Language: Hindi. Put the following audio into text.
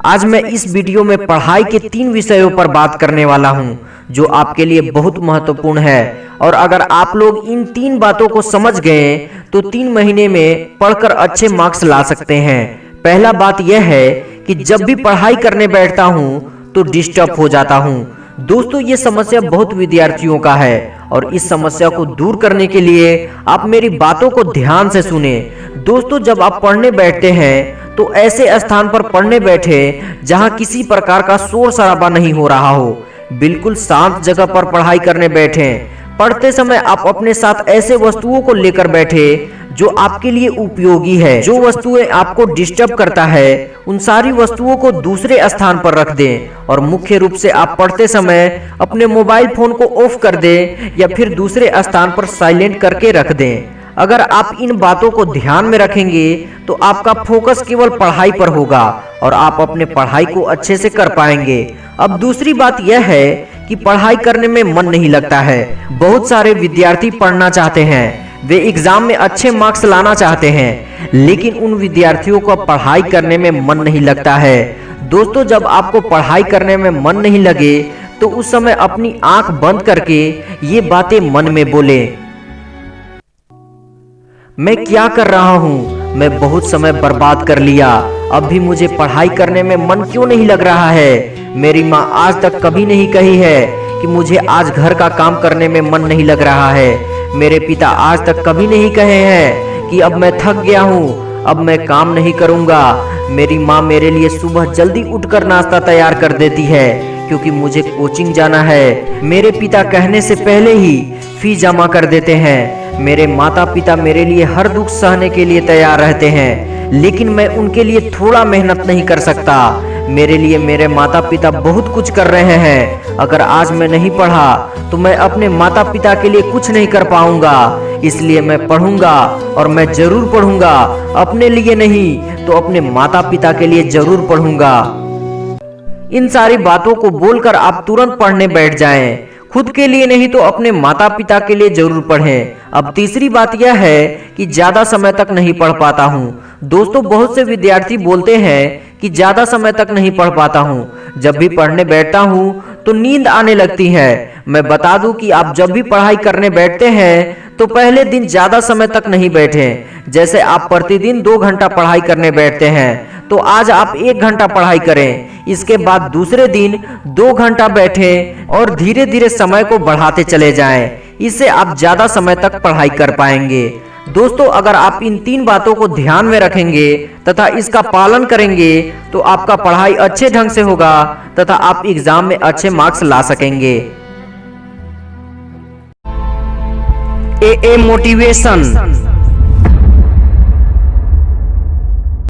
आज मैं इस वीडियो में पढ़ाई के 3 विषयों पर बात करने वाला हूं, जो आपके लिए बहुत महत्वपूर्ण है। और अगर आप लोग इन 3 बातों को समझ गए तो 3 महीने में पढ़कर अच्छे मार्क्स ला सकते हैं। पहला बात यह है कि जब भी पढ़ाई करने बैठता हूं तो डिस्टर्ब हो जाता हूं। दोस्तों, ये समस्या बहुत विद्यार्थियों का है और इस समस्या को दूर करने के लिए आप मेरी बातों को ध्यान से सुने। दोस्तों, जब आप पढ़ने बैठते हैं तो ऐसे स्थान पर पढ़ने बैठे जहां किसी प्रकार का शोर शराबा नहीं हो रहा हो। बिल्कुल शांत जगह पर पढ़ाई करने बैठें। पढ़ते समय आप अपने साथ ऐसे वस्तुओं को लेकर बैठे जो आपके लिए उपयोगी है। जो वस्तुएं आपको डिस्टर्ब करता है उन सारी वस्तुओं को दूसरे स्थान पर रख दें और मुख्य रूप से आप पढ़ते समय अपने मोबाइल फोन को ऑफ कर दें या फिर दूसरे स्थान पर साइलेंट करके रख दें। अगर आप इन बातों को ध्यान में रखेंगे तो आपका फोकस केवल पढ़ाई पर होगा और आप अपने पढ़ाई को अच्छे से कर पाएंगे। अब दूसरी बात यह है कि पढ़ाई करने में मन नहीं लगता है। बहुत सारे विद्यार्थी पढ़ना चाहते हैं, वे एग्जाम में अच्छे मार्क्स लाना चाहते हैं, लेकिन उन विद्यार्थियों को पढ़ाई करने में मन नहीं लगता है। दोस्तों, जब आपको पढ़ाई करने में मन नहीं लगे तो उस समय अपनी आंख बंद करके ये बातें मन में बोले, मैं क्या कर रहा हूँ, मैं बहुत समय बर्बाद कर लिया, अब भी मुझे पढ़ाई करने में मन क्यों नहीं लग रहा है। मेरी माँ आज तक कभी नहीं कही है कि मुझे आज घर का काम करने में मन नहीं लग रहा है। मेरे पिता आज तक कभी नहीं कहे हैं कि अब मैं थक गया हूँ, अब मैं काम नहीं करूँगा। मेरी माँ मेरे लिए सुबह जल्दी उठकर नाश्ता तैयार कर देती है क्योंकि मुझे कोचिंग जाना है। मेरे पिता कहने से पहले ही फीस जमा कर देते हैं। मेरे माता पिता मेरे लिए हर दुख सहने के लिए तैयार रहते हैं, लेकिन मैं उनके लिए थोड़ा मेहनत नहीं कर सकता। मेरे लिए मेरे माता पिता बहुत कुछ कर रहे हैं। अगर आज मैं नहीं पढ़ा तो मैं अपने माता पिता के लिए कुछ नहीं कर पाऊंगा। इसलिए मैं पढ़ूंगा और मैं जरूर पढ़ूंगा। अपने लिए नहीं तो अपने माता पिता के लिए जरूर पढ़ूंगा। इन सारी बातों को बोलकर आप तुरंत पढ़ने बैठ जाएं। खुद के लिए नहीं तो अपने माता पिता के लिए जरूर पढ़ें। अब तीसरी बात यह है कि ज्यादा समय तक नहीं पढ़ पाता हूँ। दोस्तों, बहुत से विद्यार्थी बोलते हैं कि ज्यादा समय तक नहीं पढ़ पाता हूँ। जब भी पढ़ने बैठता हूँ तो नींद आने लगती है। मैं बता दूं कि आप जब भी पढ़ाई करने बैठते हैं तो पहले दिन ज्यादा समय तक नहीं बैठें। जैसे आप प्रतिदिन 2 घंटा पढ़ाई करने बैठते हैं तो आज आप 1 घंटा पढ़ाई करें। इसके बाद दूसरे दिन 2 घंटा बैठें और धीरे धीरे समय को बढ़ाते चले जाएं। इससे आप ज्यादा समय तक पढ़ाई कर पाएंगे। दोस्तों, अगर आप इन 3 बातों को ध्यान में रखेंगे तथा इसका पालन करेंगे तो आपका पढ़ाई अच्छे ढंग से होगा तथा आप एग्जाम में अच्छे मार्क्स ला सकेंगे। AA motivation.